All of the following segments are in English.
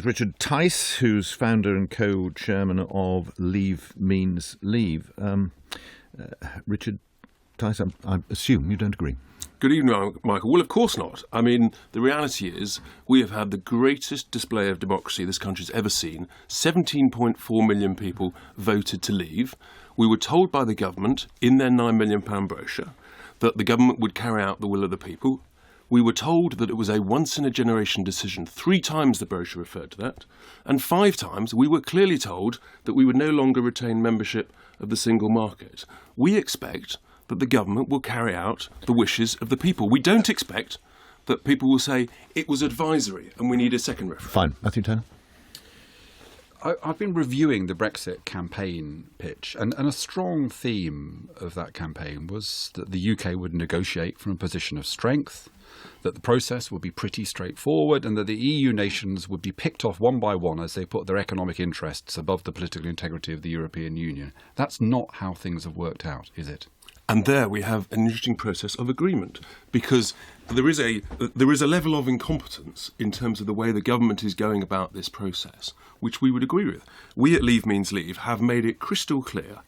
Richard Tice, who's founder and co-chairman of Leave Means Leave. Richard Tice, I assume you don't agree. Good evening, Michael. Well, of course not. I mean, the reality is we have had the greatest display of democracy this country's ever seen. 17.4 million people voted to leave. We were told by the government in their £9 million brochure that the government would carry out the will of the people. We were told that it was a once-in-a-generation decision. 3 times the brochure referred to that. And 5 times we were clearly told that we would no longer retain membership of the single market. We expect that the government will carry out the wishes of the people. We don't expect that people will say it was advisory and we need a second referendum. Fine. Matthew Turner? I've been reviewing the Brexit campaign pitch, and a strong theme of that campaign was that the UK would negotiate from a position of strength, that the process would be pretty straightforward, and that the EU nations would be picked off one by one as they put their economic interests above the political integrity of the European Union. That's not how things have worked out, is it? And there we have an interesting process of agreement, because there is a level of incompetence in terms of the way the government is going about this process, which we would agree with. We at Leave Means Leave have made it crystal clear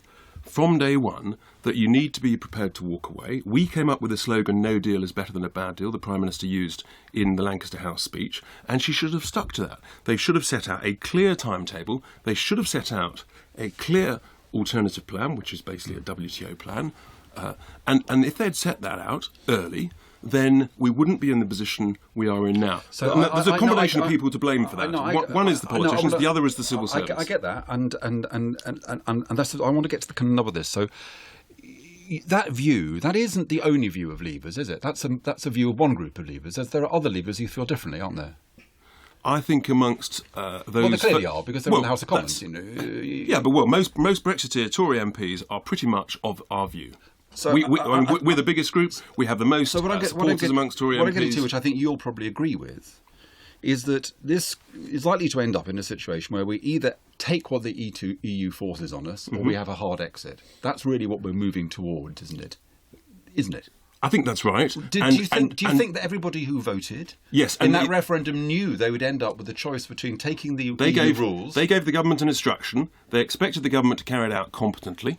from day one that you need to be prepared to walk away. We came up with the slogan, "No deal is better than a bad deal," the Prime Minister used in the Lancaster House speech, and she should have stuck to that. They should have set out a clear timetable. They should have set out a clear alternative plan, which is basically a WTO plan. And if they'd set that out early, then we wouldn't be in the position we are in now. So there's a combination of people to blame for that. One is the politicians, the other is the civil service. I get that, and that's, I want to get to the nub of this. So that view, that isn't the only view of leavers, is it? That's a view of one group of leavers. There are other leavers who feel differently, aren't there? I think amongst those... Well, they clearly are, because they're in the House of Commons. Yeah, but most Brexiteer Tory MPs are pretty much of our view. So we're the biggest group. We have the most supporters amongst Tory MPs. What I'm getting to, which I think you'll probably agree with, is that this is likely to end up in a situation where we either take what the EU forces on us, or we have a hard exit. That's really what we're moving towards, isn't it? Isn't it? I think that's right. Do you think that everybody who voted in that referendum knew they would end up with the choice between taking the EU rules? They gave the government an instruction. They expected the government to carry it out competently.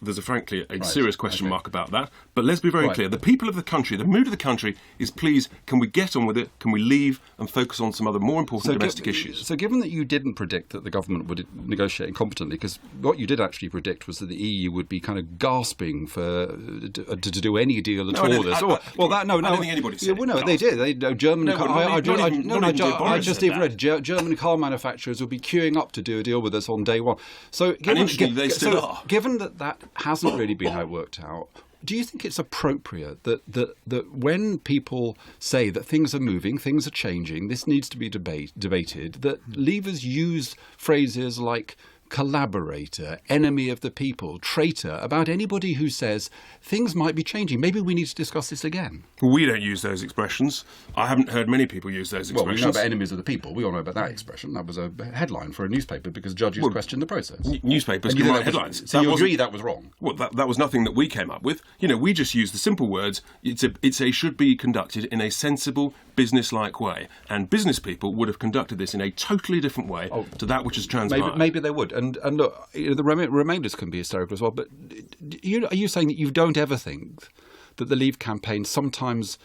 There's frankly a serious question mark about that. But let's be very clear. The people of the country, the mood of the country is, please, can we get on with it? Can we leave and focus on some other more important domestic issues? So given that you didn't predict that the government would negotiate incompetently, because what you did actually predict was that the EU would be kind of gasping to do any deal at all. I don't think anybody said they did. I just even read German car manufacturers would be queuing up to do a deal with us on day one. So they still are. Given that hasn't really been how it worked out, do you think it's appropriate that when people say that things are moving, things are changing, this needs to be debated, that leavers use phrases like collaborator, enemy of the people, traitor, about anybody who says things might be changing? Maybe we need to discuss this again. We don't use those expressions. I haven't heard many people use those expressions. Well, we know about enemies of the people. We all know about that expression. That was a headline for a newspaper because judges questioned the process. Newspapers can write headlines. So you agree that was wrong? Well, that was nothing that we came up with. We just used the simple words. It's a should be conducted in a sensible, business-like way. And business people would have conducted this in a totally different way to that which has transpired. Maybe they would. And look, the remainders can be hysterical as well. But are you saying that you don't ever think that the Leave campaign sometimes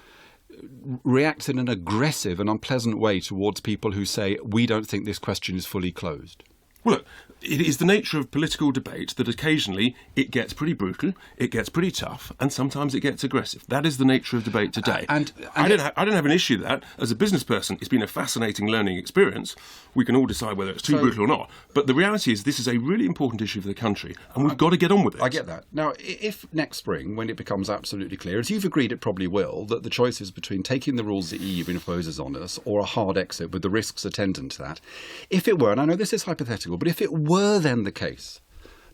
reacts in an aggressive and unpleasant way towards people who say, we don't think this question is fully closed? Well, look, it is the nature of political debate that occasionally it gets pretty brutal, it gets pretty tough, and sometimes it gets aggressive. That is the nature of debate today. And I don't have an issue with that. As a business person, it's been a fascinating learning experience. We can all decide whether it's too brutal or not. But the reality is this is a really important issue for the country, and we've got to get on with it. I get that. Now, if next spring, when it becomes absolutely clear, as you've agreed it probably will, that the choice is between taking the rules the EU imposes on us or a hard exit with the risks attendant to that, if it were, and I know this is hypothetical, but if it were then the case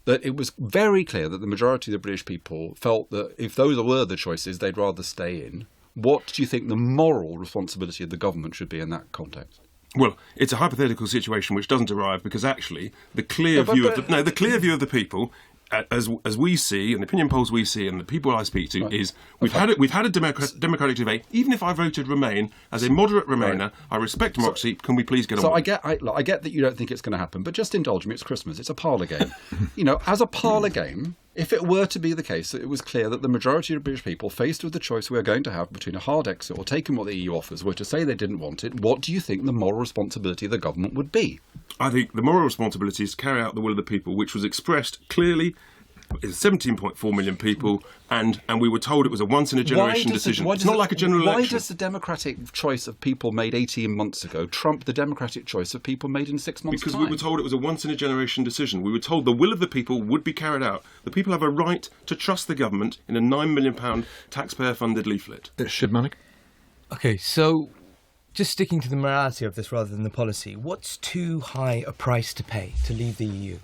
that it was very clear that the majority of the British people felt that if those were the choices, they'd rather stay in, what do you think the moral responsibility of the government should be in that context? Well, it's a hypothetical situation which doesn't arrive because actually the clear view of the people as we see, and the opinion polls we see, and the people I speak to, is we've had a democratic debate. Even if I voted Remain as a moderate Remainer, I respect democracy. Can we please get on? So with I get that you don't think it's going to happen, but just indulge me. It's Christmas. It's a parlour game. As a parlour game, if it were to be the case that it was clear that the majority of British people, faced with the choice we're going to have between a hard exit or taking what the EU offers, were to say they didn't want it, what do you think the moral responsibility of the government would be? I think the moral responsibility is to carry out the will of the people, which was expressed clearly. It's 17.4 million people, and we were told it was a once-in-a-generation decision. It's not like a general election. Why does the democratic choice of people made 18 months ago trump the democratic choice of people made in 6 months' Because time? we were told it was a once-in-a-generation decision. We were told the will of the people would be carried out. The people have a right to trust the government in a £9 million taxpayer-funded leaflet. Shib Malik? Okay, so just sticking to the morality of this rather than the policy, what's too high a price to pay to leave the EU?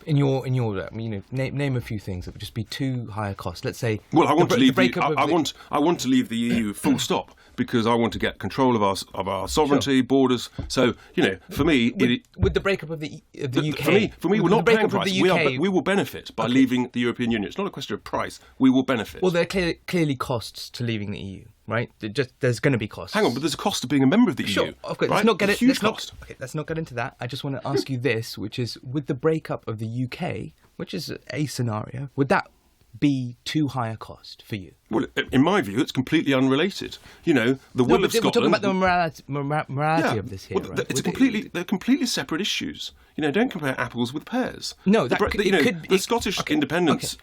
In your, name a few things that would just be too high a cost. Let's say. Well, I want to leave. I want to leave the EU full stop because I want to get control of our sovereignty, borders. So for me, with the breakup of the UK. For me, we're not paying a price. We will benefit by leaving the European Union. It's not a question of price. We will benefit. Well, there are clearly costs to leaving the EU, right? There's going to be costs. Hang on, but there's a cost to being a member of the EU. Right? Let's not get it. Huge cost. Let's not get into that. I just want to ask you this, which is, with the breakup of the UK, which is a scenario, would that be too high a cost for you? Well, in my view, it's completely unrelated. The will of Scotland. We're talking about the morality of this here. Well, right? They're completely separate issues. Don't compare apples with pears. No, the Scottish independence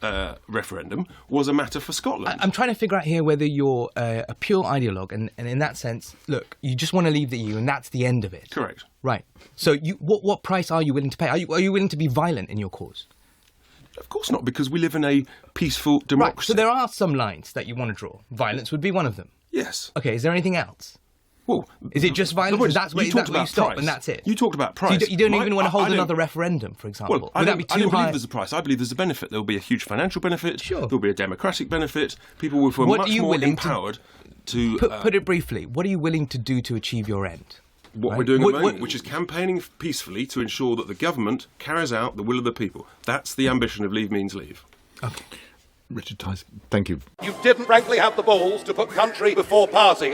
referendum was a matter for Scotland. I'm trying to figure out here whether you're a pure ideologue, and in that sense, look, you just want to leave the EU, and that's the end of it. Correct. Right. So, what price are you willing to pay? Are you willing to be violent in your cause? Of course not, because we live in a peaceful democracy. Right, so there are some lines that you want to draw. Violence would be one of them. Yes. Okay, is there anything else? Well, is it just violence? That's where you stop, and that's it? You talked about price. So you don't even want to hold another referendum, for example? Well, Would that be too I don't high? believe there's a price. I believe there's a benefit. There will be a huge financial benefit. Sure. There will be a democratic benefit. People will feel much more empowered to... Put it briefly. What are you willing to do to achieve your end? What we're doing at the moment, which is campaigning peacefully to ensure that the government carries out the will of the people. That's the ambition of Leave Means Leave. Okay. Richard Tice, thank you. You didn't frankly have the balls to put country before party.